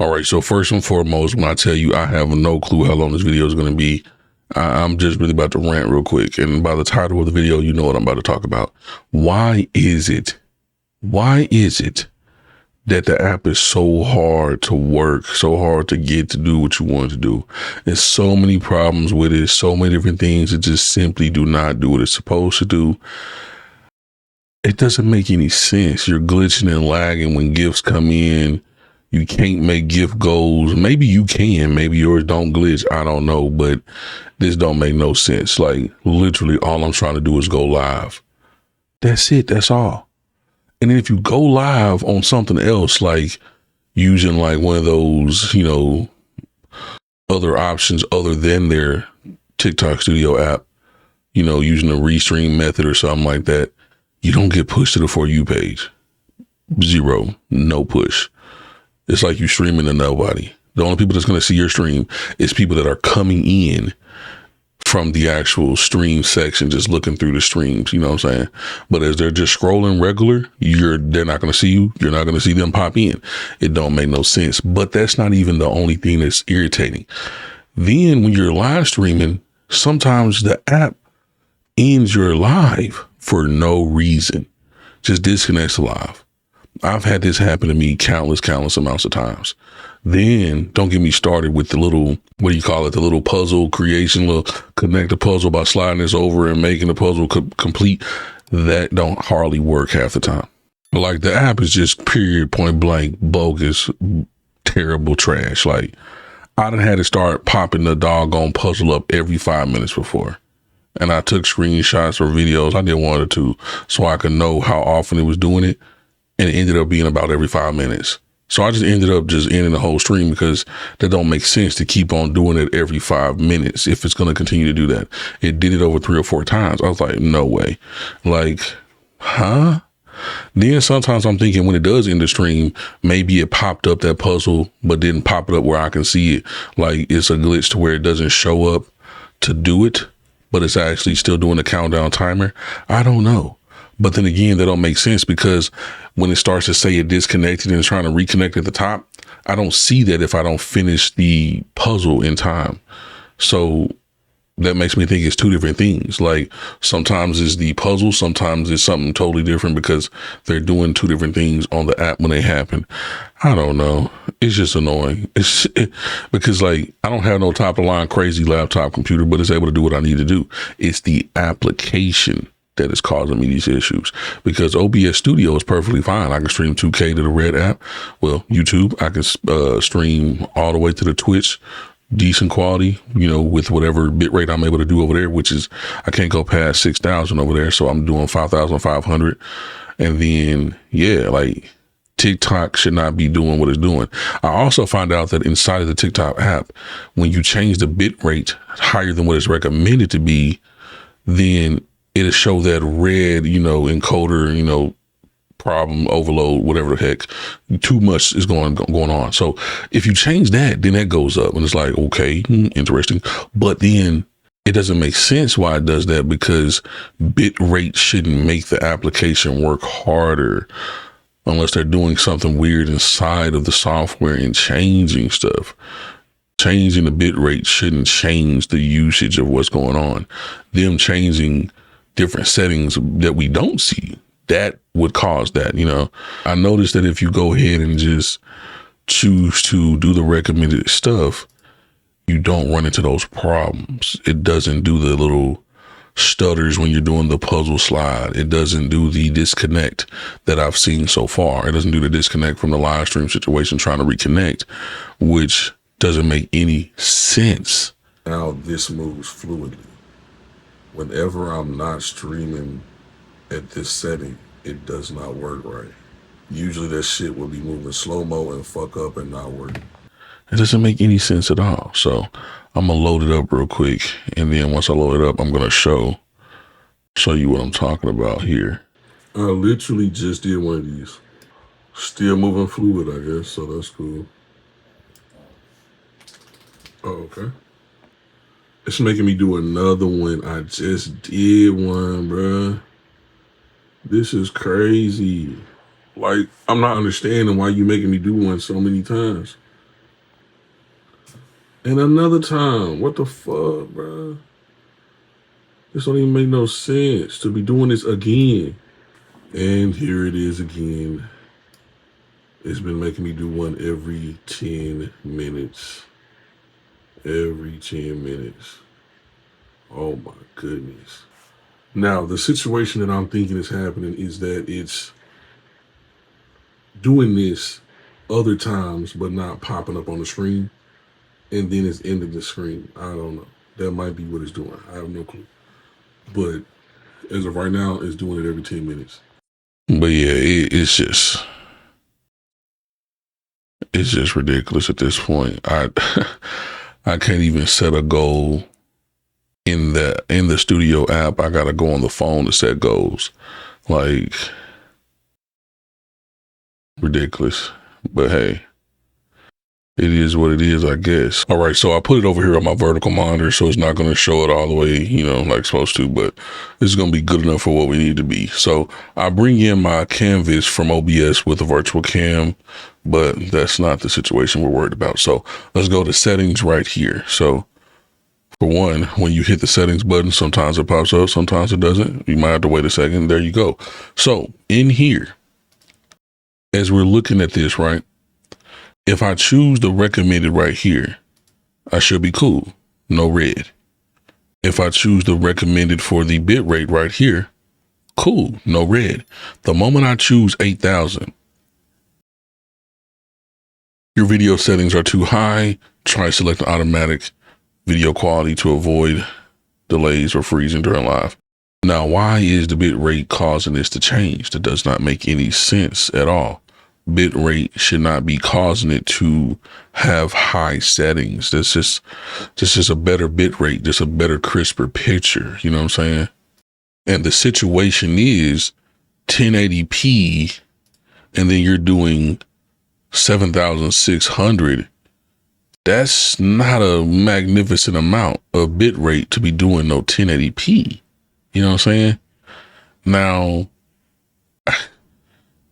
All right, so first and foremost, when I tell you I have no clue how long this video is going to be, I'm just really about to rant real quick. And by the title of the video, you know what I'm about to talk about. Why is it that the app is so hard to work, so hard to get to do what you want to do? There's so many problems with it, so many different things that just simply do not do what it's supposed to do. It doesn't make any sense. You're glitching and lagging when gifts come in. You can't make gift goals. Maybe you can. Maybe yours don't glitch. I don't know, but this don't make no sense. Like literally all I'm trying to do is go live. That's it. That's all. And then if you go live on something else, like using like one of those, other options other than their Tik Tok Studio app, using a restream method or something like that, you don't get pushed to the For You page. Zero. No push. It's like you streaming to nobody. The only people that's going to see your stream is people that are coming in from the actual stream section, just looking through the streams, you know what I'm saying? But as they're just scrolling regular, they're not going to see you. You're not going to see them pop in. It don't make no sense. But that's not even the only thing that's irritating. Then when you're live streaming, sometimes the app ends your live for no reason. Just disconnects the live. I've had this happen to me countless amounts of times. Then don't get me started with the little, the little puzzle creation, little connect the puzzle by sliding this over and making the puzzle complete. That don't hardly work half the time. Like the app is just period, point blank, bogus, terrible trash. Like I done had to start popping the doggone puzzle up every 5 minutes before. And I took screenshots or videos. I did one or two so I could know how often it was doing it. And it ended up being about every 5 minutes. So I just ended up just ending the whole stream because that don't make sense to keep on doing it every 5 minutes if it's going to continue to do that. It did it over 3 or 4 times. I was like, no way. Like, huh? Then sometimes I'm thinking when it does end the stream, maybe it popped up that puzzle, but didn't pop it up where I can see it. Like it's a glitch to where it doesn't show up to do it, but it's actually still doing the countdown timer. I don't know. But then again, that don't make sense because when it starts to say it disconnected and it's trying to reconnect at the top, I don't see that if I don't finish the puzzle in time. So that makes me think it's two different things. Like sometimes it's the puzzle, sometimes it's something totally different because they're doing two different things on the app when they happen. I don't know. It's just annoying. Because like I don't have no top of the line crazy laptop computer, but it's able to do what I need to do. It's the application that is causing me these issues because OBS Studio is perfectly fine. I can stream 2K to the Red app. Well, YouTube, I can stream all the way to the Twitch, decent quality, with whatever bitrate I'm able to do over there, which is, I can't go past 6,000 over there. So I'm doing 5,500. And then, like TikTok should not be doing what it's doing. I also find out that inside of the TikTok app, when you change the bitrate higher than what it's recommended to be, then it'll show that red, encoder, problem, overload, whatever the heck, too much is going on. So if you change that, then that goes up and it's like, okay, interesting. But then it doesn't make sense why it does that because bit rate shouldn't make the application work harder unless they're doing something weird inside of the software and changing stuff. Changing the bit rate shouldn't change the usage of what's going on. Them changing different settings that we don't see, that would cause that, I noticed that if you go ahead and just choose to do the recommended stuff, you don't run into those problems. It doesn't do the little stutters when you're doing the puzzle slide. It doesn't do the disconnect that I've seen so far. It doesn't do the disconnect from the live stream situation trying to reconnect, which doesn't make any sense. Now this moves fluidly. Whenever I'm not streaming at this setting, it does not work right. Usually that shit will be moving slow-mo and fuck up and not working. It doesn't make any sense at all. So I'm gonna load it up real quick. And then once I load it up, I'm gonna show you what I'm talking about here. I literally just did one of these. Still moving fluid, I guess, so that's cool. Oh, okay. It's making me do another one. I just did one, bruh. This is crazy. Like, I'm not understanding why you making me do one so many times. And another time. What the fuck, bro? This don't even make no sense to be doing this again. And here it is again. It's been making me do one every 10 minutes. Every 10 minutes. Oh my goodness. Now, the situation that I'm thinking is happening is that it's doing this other times, but not popping up on the screen. And then it's ending the screen. I don't know. That might be what it's doing. I have no clue. But as of right now, it's doing it every 10 minutes. But yeah, it's just ridiculous at this point. I I can't even set a goal in the studio app. I gotta go on the phone to set goals. Like, ridiculous. But hey, it is what it is, I guess. All right, so I put it over here on my vertical monitor, so it's not going to show it all the way, like it's supposed to, but it's going to be good enough for what we need to be. So I bring in my canvas from OBS with a virtual cam, but that's not the situation we're worried about. So let's go to settings right here. So for one, when you hit the settings button, sometimes it pops up, sometimes it doesn't. You might have to wait a second. There you go. So in here, as we're looking at this, right? If I choose the recommended right here, I should be cool. No red. If I choose the recommended for the bitrate right here, cool. No red. The moment I choose 8,000, your video settings are too high. Try select automatic video quality to avoid delays or freezing during live. Now, why is the bitrate causing this to change? That does not make any sense at all. Bitrate should not be causing it to have high settings. This is a better bitrate, just a better, crisper picture. You know what I'm saying? And the situation is 1080p, and then you're doing 7,600. That's not a magnificent amount of bitrate to be doing no 1080p. You know what I'm saying? Now,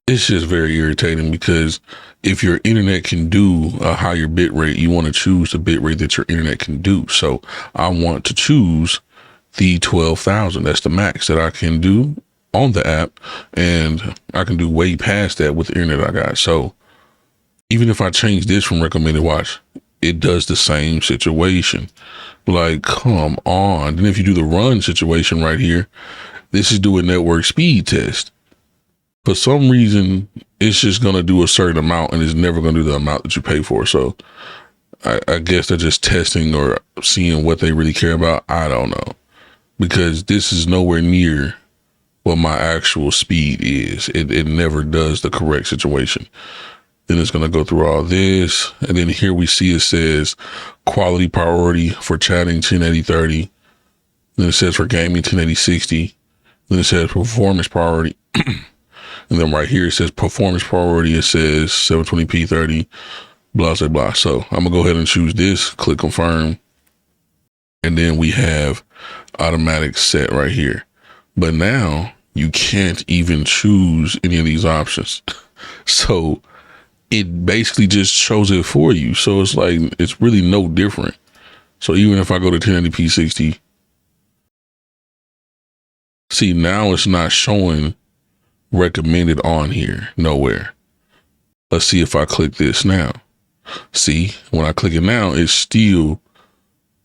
it's just very irritating because if your internet can do a higher bit rate, you want to choose the bit rate that your internet can do. So I want to choose the 12,000. That's the max that I can do on the app. And I can do way past that with the internet I got. So even if I change this from recommended, watch, it does the same situation. Like, come on. Then if you do the run situation right here, this is doing network speed test. For some reason, it's just going to do a certain amount and it's never going to do the amount that you pay for. So I guess they're just testing or seeing what they really care about. I don't know, because this is nowhere near what my actual speed is. It never does the correct situation. Then it's going to go through all this. And then here we see it says quality priority for chatting 1080/30. Then it says for gaming 1080/60. Then it says performance priority. And then right here, it says performance priority. It says 720p 30, blah, blah, blah. So I'm gonna go ahead and choose this, click confirm. And then we have automatic set right here. But now you can't even choose any of these options. So it basically just shows it for you. So it's like, it's really no different. So even if I go to 1080p 60, see, now it's not showing recommended on here, nowhere. Let's see if I click this now. See, when I click it now, it's still,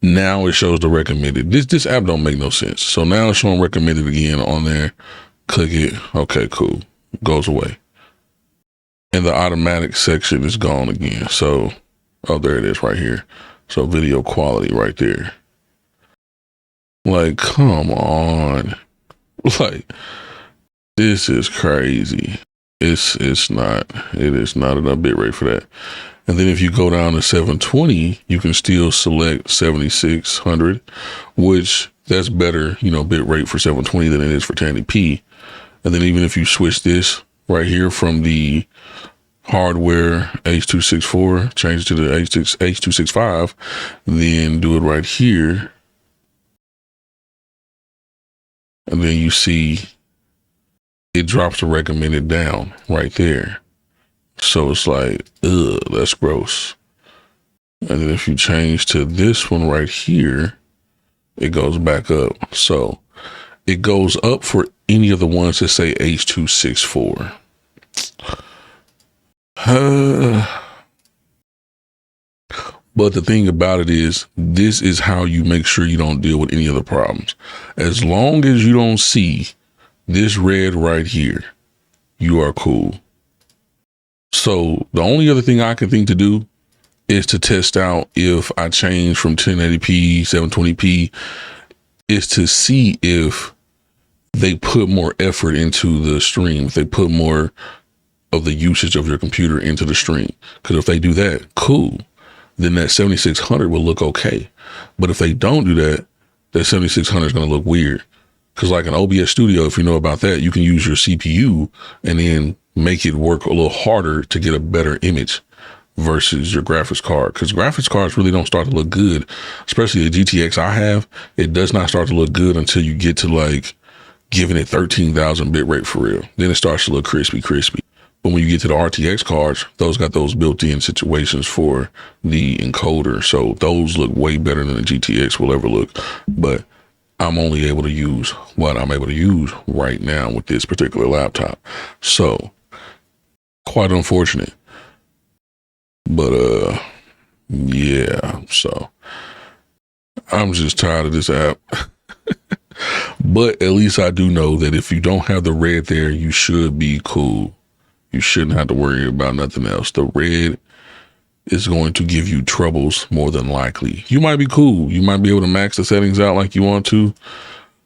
now it shows the recommended. This app don't make no sense. So now it's showing recommended again on there. Click it. Okay, cool. Goes away. And the automatic section is gone again. So, oh, there it is right here. So video quality right there. Like, come on. Like, this is crazy. It is not enough bitrate for that. And then if you go down to 720, you can still select 7,600, which that's better, bit rate for 720 than it is for 1080p. And then even if you switch this right here from the hardware H.264, change it to the H.265, then do it right here. And then you see it drops the recommended down right there. So it's like, ugh, that's gross. And then if you change to this one right here, it goes back up. So it goes up for any of the ones that say H.264. But the thing about it is, this is how you make sure you don't deal with any other problems. As long as you don't see this red right here, you are cool. So the only other thing I can think to do is to test out if I change from 1080p, 720p, is to see if they put more effort into the stream, if they put more of the usage of your computer into the stream. Because if they do that, cool. Then that 7600 will look okay. But if they don't do that, that 7600 is going to look weird. Because like an OBS Studio, if you know about that, you can use your CPU and then make it work a little harder to get a better image versus your graphics card. Because graphics cards really don't start to look good, especially the GTX I have. It does not start to look good until you get to like giving it 13,000 bit rate for real. Then it starts to look crispy. But when you get to the RTX cards, those got those built-in situations for the encoder. So those look way better than the GTX will ever look. But I'm only able to use what I'm able to use right now with this particular laptop. So quite unfortunate. But yeah, so I'm just tired of this app. But at least I do know that if you don't have the red there, you should be cool. You shouldn't have to worry about nothing else. The red is going to give you troubles more than likely. You might be cool. You might be able to max the settings out like you want to,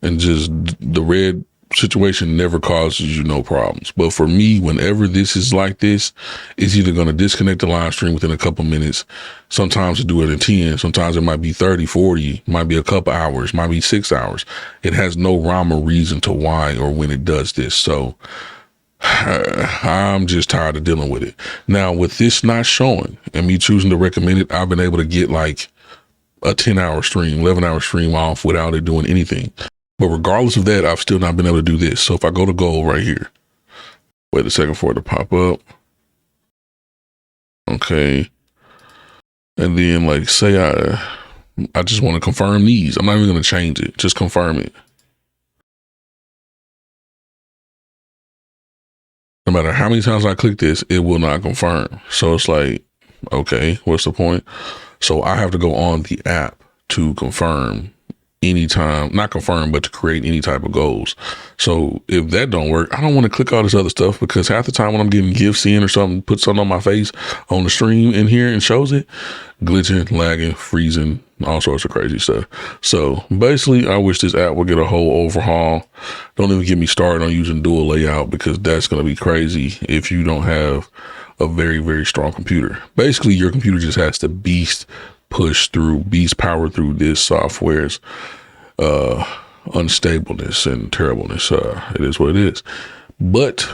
and just the red situation never causes you no problems. But for me, whenever this is like this, it's either going to disconnect the live stream within a couple minutes. Sometimes it do it in 10. Sometimes it might be 30, 40, might be a couple hours, might be 6 hours. It has no rhyme or reason to why or when it does this. So I'm just tired of dealing with it. Now, with this not showing and me choosing to recommend it, I've been able to get like a 10-hour stream, 11-hour stream off without it doing anything. But regardless of that, I've still not been able to do this. So if I go to goal right here, wait a second for it to pop up. Okay. And then like say I just want to confirm these. I'm not even going to change it. Just confirm it. No matter how many times I click this, it will not confirm. So it's like, okay, what's the point? So I have to go on the app to confirm anytime, not confirm, but to create any type of goals. So if that don't work, I don't want to click all this other stuff, because half the time when I'm getting gifts in or something, put something on my face on the stream in here and shows it, glitching, lagging, freezing, all sorts of crazy stuff. So basically, I wish this app would get a whole overhaul. Don't even get me started on using dual layout, because that's going to be crazy if you don't have a very, very strong computer. Basically, your computer just has to beast power through this software's unstableness and terribleness. It is what it is. But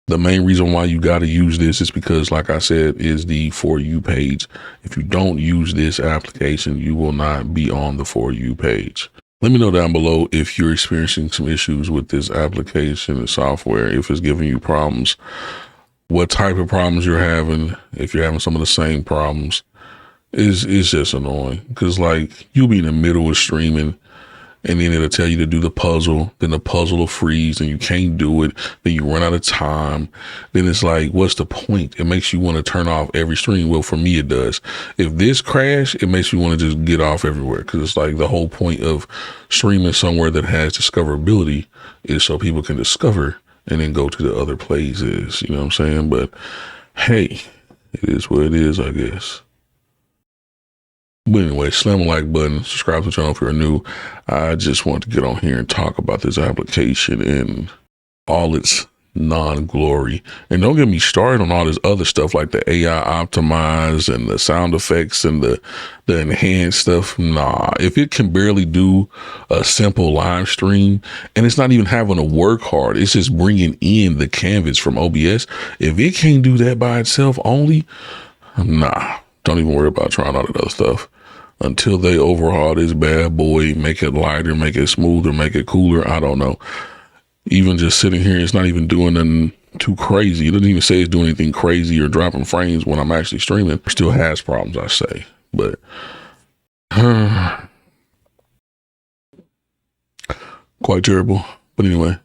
the main reason why you got to use this is because, like I said, is the For You page. If you don't use this application, you will not be on the For You page. Let me know down below if you're experiencing some issues with this application and software, if it's giving you problems, what type of problems you're having, if you're having some of the same problems. It's just annoying, because like you'll be in the middle of streaming and then it'll tell you to do the puzzle, then the puzzle will freeze and you can't do it, then you run out of time. Then it's like, what's the point? It makes you want to turn off every stream. Well, for me, it does. If this crash, it makes me want to just get off everywhere, because it's like the whole point of streaming somewhere that has discoverability is so people can discover and then go to the other places. You know what I'm saying? But hey, it is what it is, I guess. But anyway, slam the like button, subscribe to the channel if you're new. I just want to get on here and talk about this application in all its non-glory. And don't get me started on all this other stuff like the AI optimize and the sound effects and the enhanced stuff. Nah, if it can barely do a simple live stream and it's not even having to work hard, it's just bringing in the canvas from OBS. If it can't do that by itself only, nah, don't even worry about trying all that other stuff until they overhaul this bad boy, make it lighter, make it smoother, make it cooler. I don't know. Even just sitting here, it's not even doing nothing too crazy. It doesn't even say it's doing anything crazy or dropping frames when I'm actually streaming. It still has problems, I say, but quite terrible. But anyway.